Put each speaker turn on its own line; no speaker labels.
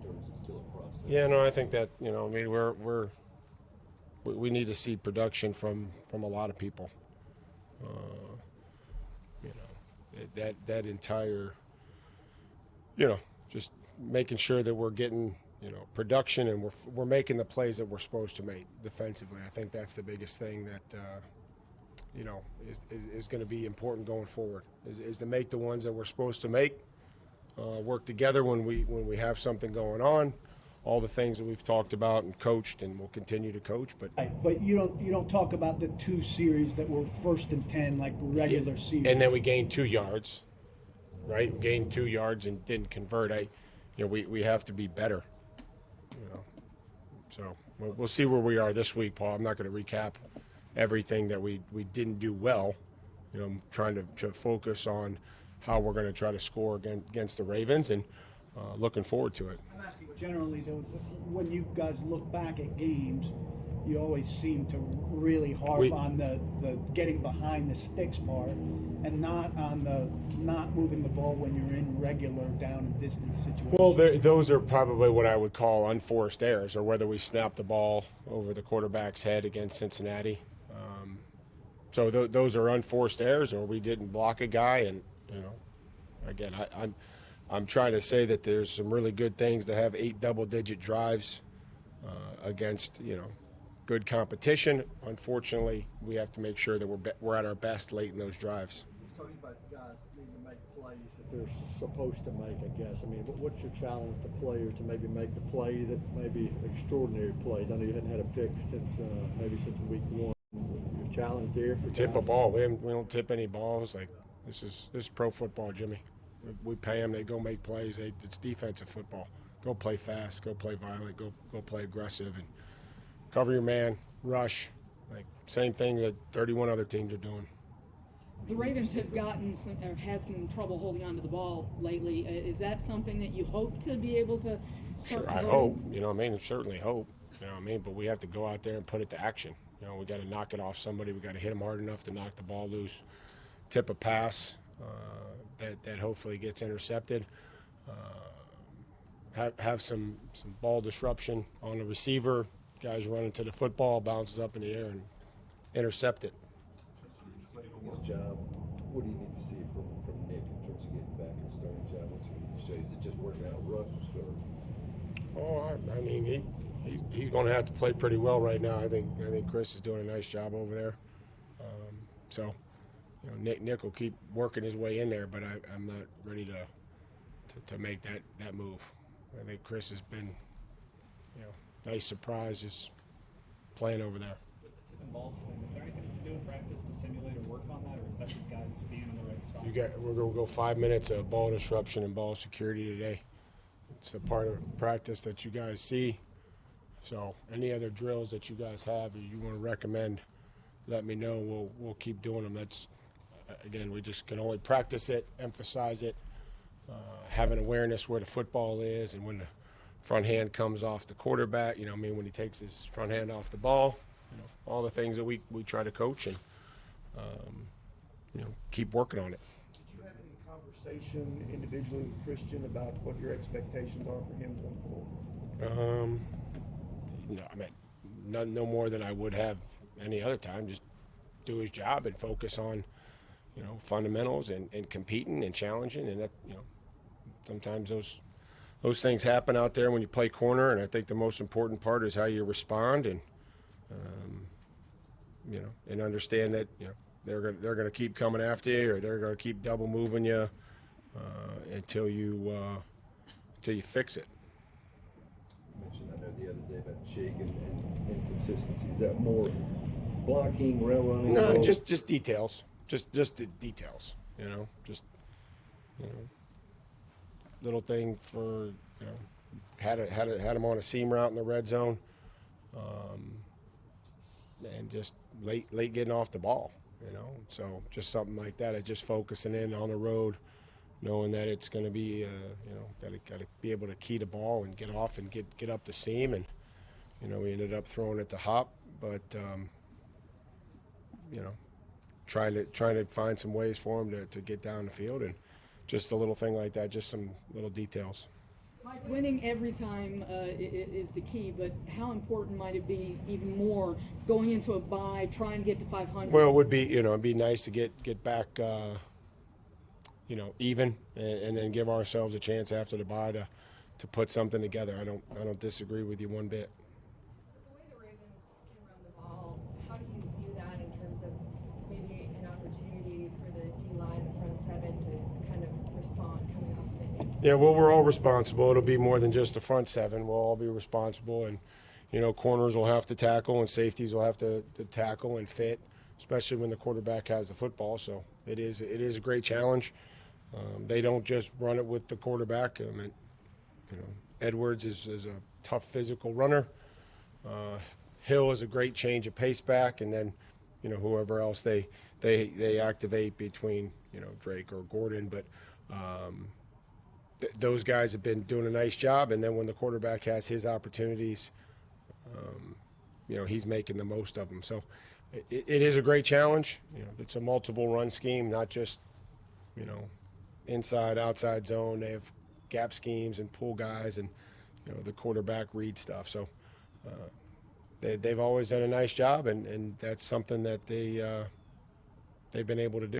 or is it still a process?
Yeah, no, I think that I mean, we need to see production from a lot of people. Uh, that entire, just making sure that we're getting production and we're making the plays that we're supposed to make defensively. I think that's the biggest thing that is going to be important going forward. Is to make the ones that we're supposed to make, work together when we have something going on. All the things that we've talked about and coached and will continue to coach, but
But you don't talk about the two series that were 1st and 10 like regular series.
And then we gained 2 yards, right? We gained 2 yards and didn't convert. We have to be better. So we'll see where we are this week, Paul. I'm not going to recap everything that we didn't do well. I'm trying to focus on how we're going to try to score against the Ravens, and looking forward to it.
I'm asking generally, though, when you guys look back at games, you always seem to really harp on the getting behind the sticks part and not on the not moving the ball when you're in regular down and distance situations.
Well, those are probably what I would call unforced errors, or whether we snapped the ball over the quarterback's head against Cincinnati. So those are unforced errors, or we didn't block a guy. And again, I'm trying to say that there's some really good things to have 8 double-digit drives against good competition. Unfortunately, we have to make sure that we're at our best late in those drives.
You're talking about guys needing to make plays that they're supposed to make, I guess. I mean, what's your challenge to players to maybe make the play that maybe extraordinary plays? I know you hadn't had a pick since week 1. Your challenge there for
tip
guys?
a ball. We don't tip any balls. Like this is pro football, Jimmy. We pay them. They go make plays. It's defensive football. Go play fast. Go play violent. Go play aggressive and cover your man. Rush. Like same thing that 31 other teams are doing.
The Ravens have had some trouble holding on to the ball lately. Is that something that you hope to be able to start?
Sure, I hope. Certainly hope. But we have to go out there and put it to action. We got to knock it off somebody. We got to hit them hard enough to knock the ball loose, tip a pass that hopefully gets intercepted. Have some ball disruption on the receiver. Guys running to the football, bounces up in the air and intercept it.
His job, what do you need to see from Nick in terms of getting back in the starting job? What's he need to show? Is it just working out Russ or?
I mean, he's going to have to play pretty well right now. I think Chris is doing a nice job over there. So Nick will keep working his way in there, but I'm not ready to make that move. I think Chris has been nice surprise just playing over there.
With the tip and ball swing, is there anything you can do in practice to simulate or work on that, or is that just guys being in the right spot?
We're going to go 5 minutes of ball disruption and ball security today. It's a part of practice that you guys see. So any other drills that you guys have or you want to recommend, let me know. We'll keep doing them. That's, again, we just can only practice it, emphasize it, have an awareness where the football is and when the front hand comes off the quarterback, when he takes his front hand off the ball, all the things that we try to coach and, keep working on it.
Did you have any conversation individually with Christian about what your expectations are for him going forward?
No more than I would have any other time. Just do his job and focus on, fundamentals and competing and challenging. And that, sometimes those things happen out there when you play corner. And I think the most important part is how you respond and, and understand that, they're going to keep coming after you or they're going to keep double moving you until you fix it.
You mentioned, I know the other day about Chig and inconsistency. Is that more blocking, rail running?
No, just details. Just the details. Little thing for had him on a seam route in the red zone, and just late getting off the ball. So just something like that. It's just focusing in on the road, knowing that it's going to be, got to be able to key the ball and get off and get up the seam. And, we ended up throwing it to Hop, but, trying to find some ways for him to get down the field. And just a little thing like that, just some little details.
Winning every time is the key, but how important might it be even more going into a bye, trying to get to 500?
Well, it would be, it'd be nice to get back, even, and then give ourselves a chance after the bye to put something together. I don't disagree with you one bit.
The way the Ravens can run the ball, how do you view that in terms of maybe an opportunity for the D-line, the front seven, to kind of respond coming off of it?
Yeah, well, we're all responsible. It'll be more than just the front seven. We'll all be responsible, and corners will have to tackle, and safeties will have to tackle and fit, especially when the quarterback has the football. So it is a great challenge. They don't just run it with the quarterback. I mean, Edwards is a tough physical runner. Hill is a great change of pace back, and then whoever else they activate between Drake or Gordon, but those guys have been doing a nice job. And then when the quarterback has his opportunities, he's making the most of them. So it is a great challenge. It's a multiple run scheme, not just inside, outside zone. They have gap schemes and pull guys, and the quarterback read stuff. So they've always done a nice job, and that's something that they've been able to do.